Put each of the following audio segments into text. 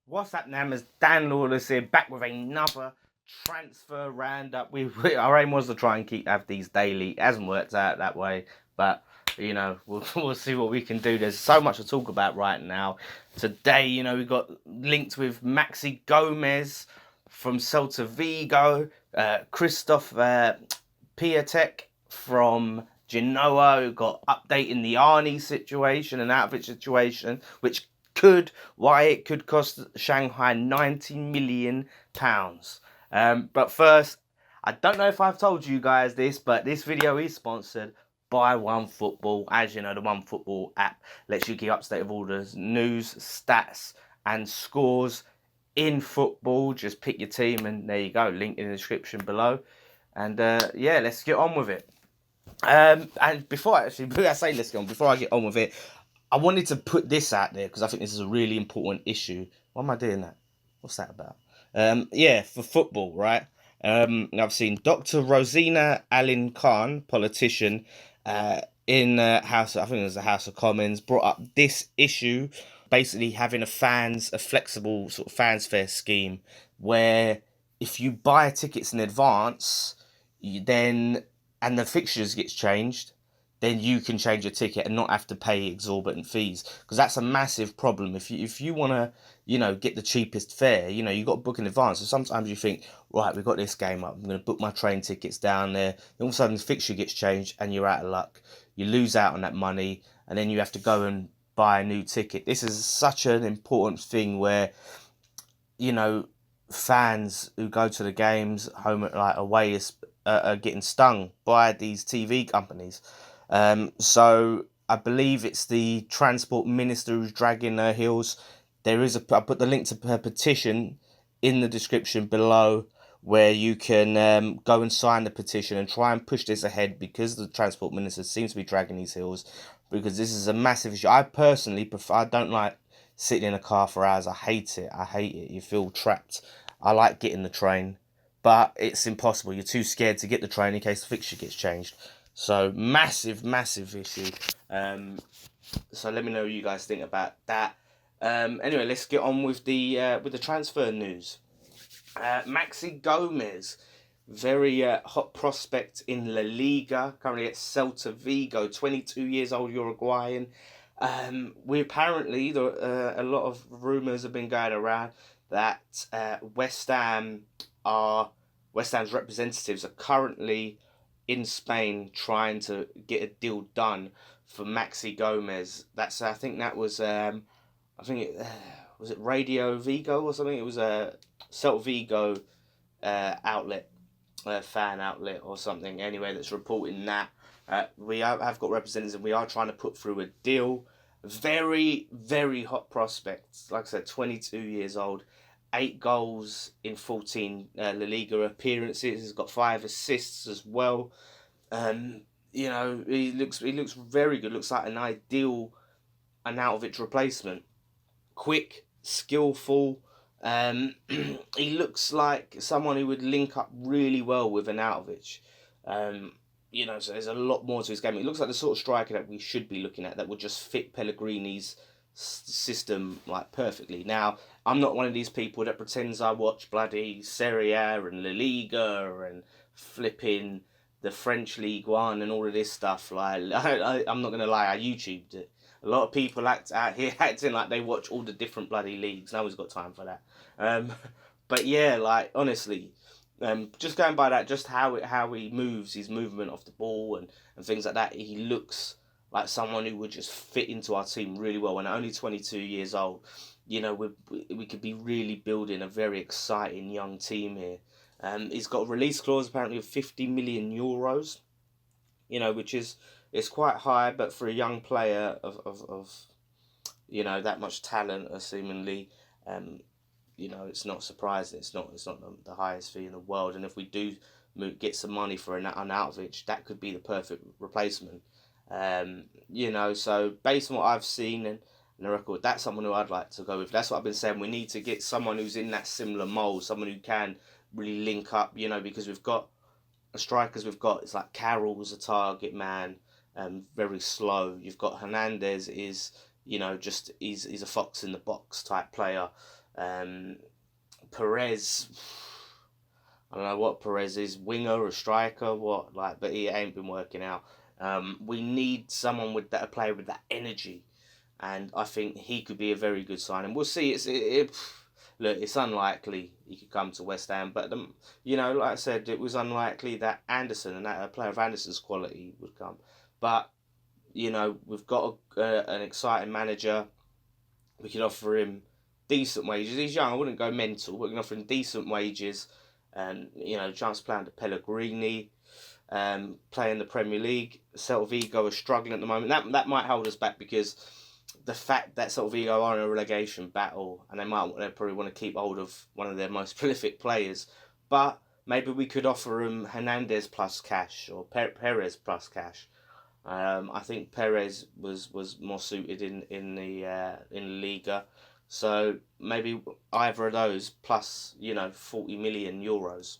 What's up, Nammers? Dan Lawless here, back with another transfer roundup. Our aim was to try and have these daily. It hasn't worked out that way, but we'll see what we can do. There's so much to talk about right now. Today, we've got linked with Maxi Gomez from Celta Vigo, Kristoff Piatek from Genoa, who got updating the Arnie situation and Arnautovic situation, which it could cost Shanghai £90 million. But first, I don't know if I've told you guys this, but this video is sponsored by OneFootball. As you know, the OneFootball app lets you keep up to date with all the news, stats, and scores in football. Just pick your team, and there you go. Link in the description below. And yeah, let's get on with it. And before I get on with it, I wanted to put this out there because I think this is a really important issue. Why am I doing that? What's that about? Yeah, for football, right? I've seen Dr. Rosina Alin Khan, politician, in House. I think it was the House of Commons, brought up this issue, basically having a flexible sort of fans fair scheme, where if you buy tickets in advance, and the fixtures gets changed, then you can change your ticket and not have to pay exorbitant fees, because that's a massive problem. If you want to get the cheapest fare, you got to book in advance. So sometimes you think, right, we've got this game up, I'm going to book my train tickets down there, then all of a sudden the fixture gets changed and you're out of luck. You lose out on that money and then you have to go and buy a new ticket. This is such an important thing where fans who go to the games home away are getting stung by these TV companies. So I believe it's the transport minister who's dragging her heels. I put the link to her petition in the description below, where you can go and sign the petition and try and push this ahead, because the transport minister seems to be dragging his heels, because this is a massive issue. I personally prefer, I don't like sitting in a car for hours. I hate it. You feel trapped. I like getting the train, but it's impossible. You're too scared to get the train in case the fixture gets changed. So massive issue. So let me know what you guys think about that. Anyway, let's get on with the transfer news. Maxi Gomez, very hot prospect in La Liga, currently at Celta Vigo, 22 years old, Uruguayan. We apparently, a lot of rumours have been going around that West Ham's representatives are currently in Spain trying to get a deal done for Maxi Gomez. I think that was was it Radio Vigo or something? It was a Celta Vigo outlet, fan outlet or something. Anyway, that's reporting that we have got representatives and we are trying to put through a deal. Very hot prospects. Like I said, 22 years old. 8 goals in 14 La Liga appearances. He's got 5 assists as well. He looks very good. Looks like an ideal Arnautovic replacement. Quick, skillful. He looks like someone who would link up really well with Arnautovic. So there's a lot more to his game. He looks like the sort of striker that we should be looking at, that would just fit Pellegrini's system perfectly. Now, I'm not one of these people that pretends I watch bloody Serie A and La Liga and flipping the French League One and all of this stuff. I'm not gonna lie, I YouTubed it. A lot of people out here acting like they watch all the different bloody leagues. No one's got time for that. But yeah, honestly, just going by that, just how he moves, his movement off the ball and things like that, he looks like someone who would just fit into our team really well. And only 22 years old, we could be really building a very exciting young team here. He's got a release clause apparently of €50 million, which is quite high, but for a young player of that much talent, seemingly, it's not surprising. It's not the highest fee in the world. And if we do get some money for an Arnautovic, that could be the perfect replacement. So based on what I've seen and the record, that's someone who I'd like to go with. That's what I've been saying. We need to get someone who's in that similar mould, someone who can really link up, because we've got the strikers it's like Carroll's a target man, very slow. You've got Hernandez is, he's a fox in the box type player. Perez, I don't know what Perez is, winger or striker, what, like, but he ain't been working out. We need someone with that, a player with that energy, and I think he could be a very good signing. We'll see. Look, it's unlikely he could come to West Ham, but like I said, it was unlikely that Anderson and that a player of Anderson's quality would come. But we've got an exciting manager. We can offer him decent wages. He's young. I wouldn't go mental. We can offer him decent wages, and chance to play under Pellegrini, play in the Premier League. Celta Vigo are struggling at the moment. That might hold us back because the fact that Celta Vigo are in a relegation battle, and they probably want to keep hold of one of their most prolific players. But maybe we could offer him Hernandez plus cash or Perez plus cash. I think Perez was more suited in the Liga, so maybe either of those plus 40 million euros,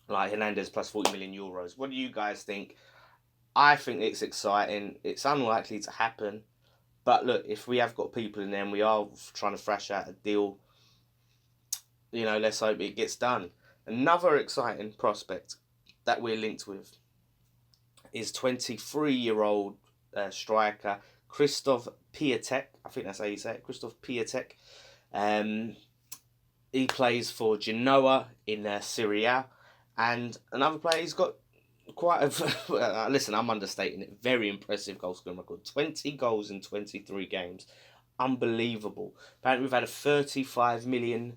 like Hernandez plus 40 million euros. What do you guys think? I think it's exciting. It's unlikely to happen, but look, if we have got people in there and we are trying to thrash out a deal, let's hope it gets done. Another exciting prospect that we're linked with is 23-year-old striker Kristoff Piatek. I think that's how you say it, Kristoff Piatek. He plays for Genoa in Serie A. And another player, he's got quite a... listen, I'm understating it. Very impressive goal scoring record. 20 goals in 23 games. Unbelievable. Apparently we've had a 35 million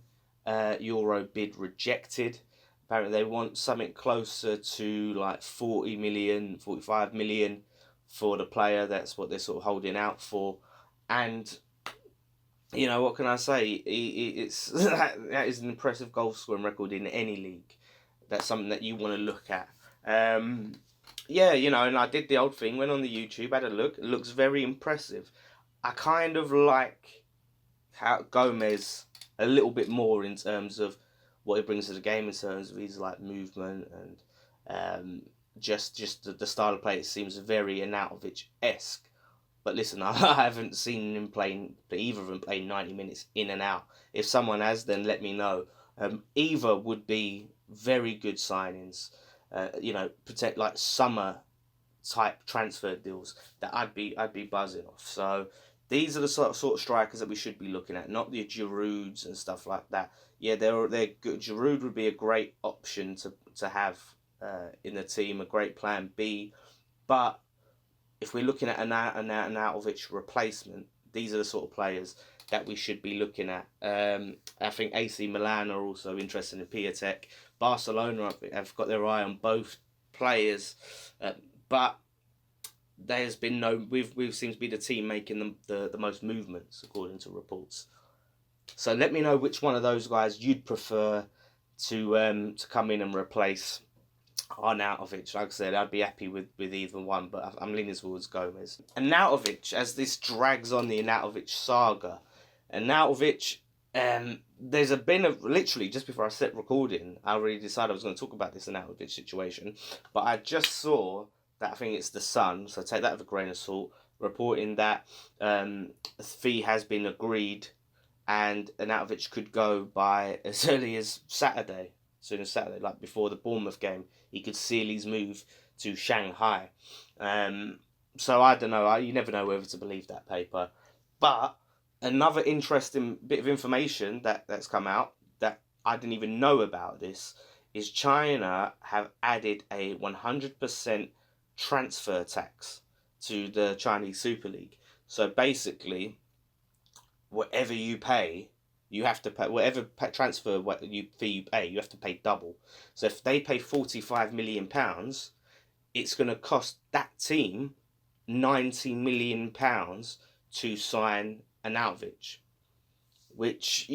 euro bid rejected. Apparently they want something closer to like 40 million, 45 million for the player. That's what they're sort of holding out for. And, what can I say? It's that is an impressive goal scoring record in any league. That's something that you want to look at. And I did the old thing, went on the YouTube, had a look. It looks very impressive. I kind of like how Gomez a little bit more in terms of what he brings to the game in terms of his like movement and just the style of play. It seems very Arnautovic-esque. But listen, I haven't seen him playing, either of them play 90 minutes in and out. If someone has, then let me know. Either would be very good signings. Protect like summer type transfer deals that I'd be buzzing off. So these are the sort of strikers that we should be looking at, not the Girouds and stuff like that. Yeah, they're good. Giroud would be a great option to have in the team, a great plan B. But if we're looking at an Arnautovic replacement, these are the sort of players that we should be looking at. I think AC Milan are also interested in Piatek. Barcelona have got their eye on both players, but there's been no. We've seemed to be the team making the most movements according to reports. So let me know which one of those guys you'd prefer to come in and replace Arnautovic. Like I said, I'd be happy with either one, but I'm leaning towards Gomez. Arnautovic, as this drags on the Arnautovic saga, Arnautovic, there's literally just before I set recording, I already decided I was going to talk about this Arnautovic situation, but I just saw that, I think it's the Sun, so take that with a grain of salt, reporting that a fee has been agreed and Arnautovic could go by as early as Saturday. As soon as Saturday, like before the Bournemouth game, he could seal his move to Shanghai. So I don't know. You never know whether to believe that paper. But another interesting bit of information that's come out that I didn't even know about this is China have added a 100% transfer tax to the Chinese Super League. So basically, whatever you pay, you have to pay, whatever transfer fee you pay, you have to pay double. So if they pay £45 million, it's going to cost that team £90 million to sign Arnautovic, which,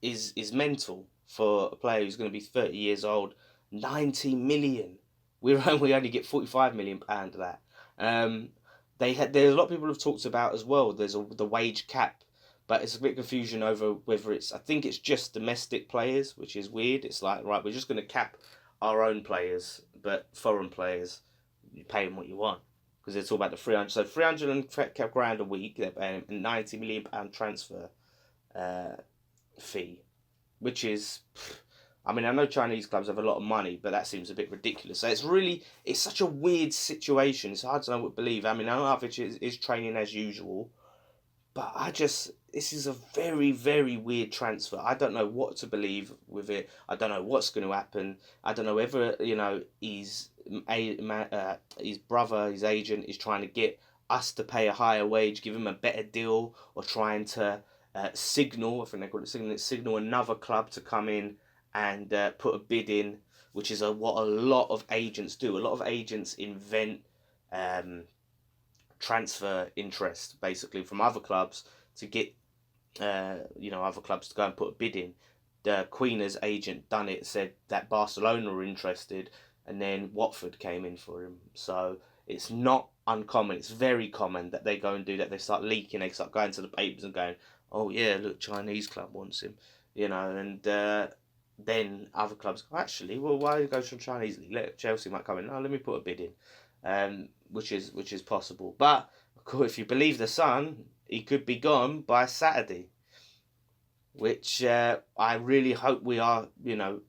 is mental for a player who's going to be 30 years old. 90 million. We only get £45 million of that. There's a lot of people have talked about as well. There's the wage cap. But it's a bit of confusion over whether I think it's just domestic players, which is weird. It's like, right, we're just going to cap our own players, but foreign players, you pay them what you want. Because it's all about the 300. So 300 grand a week, they're paying a £90 million transfer fee, which is, I mean, I know Chinese clubs have a lot of money, but that seems a bit ridiculous. So it's such a weird situation. It's hard to know what to believe. I mean, Arnautovic is training as usual, but this is a very, very weird transfer. I don't know what to believe with it. I don't know what's going to happen. I don't know whether, his brother, his agent, is trying to get us to pay a higher wage, give him a better deal, or trying to signal, I think they call it signal another club to come in and put a bid in, which is what a lot of agents do. A lot of agents invent transfer interest basically from other clubs to get other clubs to go and put a bid in. The Queen's agent done it, said that Barcelona were interested, and then Watford came in for him. So it's not uncommon. It's very common that they go and do that. They start leaking. They start going to the papers and going, "Oh yeah, look, Chinese club wants him," and then other clubs go, "Actually, well, why do you go to Chinese league? Let Chelsea might come in. No, let me put a bid in," which is possible. But of course, if you believe the Sun, he could be gone by Saturday, which I really hope we are,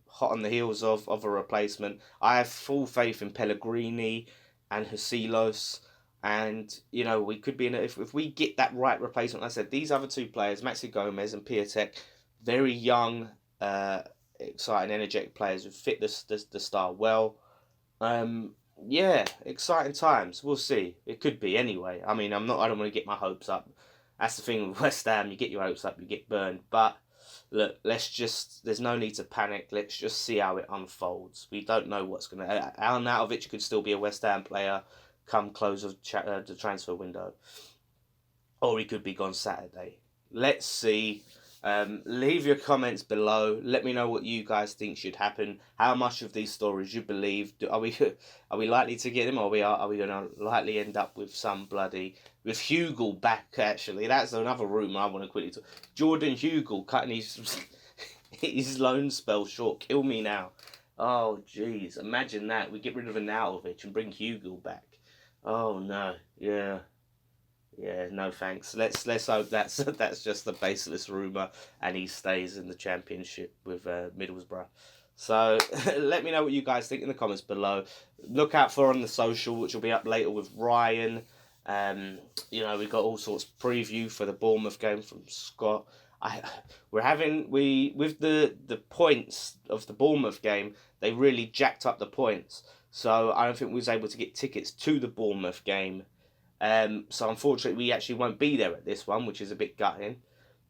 hot on the heels of a replacement. I have full faith in Pellegrini and Husilos, and we could be in if we get that right replacement. Like I said, these other two players, Maxi Gomez and Piatek, very young, exciting, energetic players who fit the style well. Yeah, exciting times. We'll see. It could be anyway. I mean, I don't want to get my hopes up. That's the thing with West Ham. You get your hopes up, you get burned. But look, there's no need to panic. Let's just see how it unfolds. We don't know what's going to. Arnautovic could still be a West Ham player come close of the transfer window, or he could be gone Saturday. Let's see. Leave your comments below. Let me know what you guys think should happen. How much of these stories you believe? Are we likely to get him, or are we going to likely end up with with Hugill back? Actually, that's another rumour I want to quickly talk. Jordan Hugill cutting his loan spell short. Kill me now. Oh jeez, imagine that. We get rid of Arnautovic and bring Hugill back. Oh no, yeah. Yeah, no thanks. Let's hope that's just a baseless rumour and he stays in the Championship with Middlesbrough. So let me know what you guys think in the comments below. Look out for on the social, which will be up later with Ryan. We've got all sorts of preview for the Bournemouth game from Scott. With the points of the Bournemouth game, they really jacked up the points. So I don't think we was able to get tickets to the Bournemouth game. So unfortunately, we actually won't be there at this one, which is a bit gutting.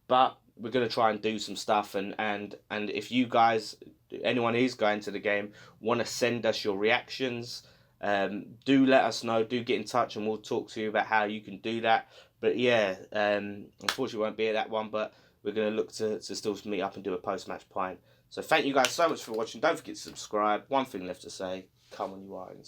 But we're going to try and do some stuff. And if you guys, anyone who's going to the game, want to send us your reactions, do let us know. Do get in touch and we'll talk to you about how you can do that. But yeah, unfortunately, we won't be at that one. But we're going to look to still meet up and do a post-match pint. So thank you guys so much for watching. Don't forget to subscribe. One thing left to say, come on you Irons.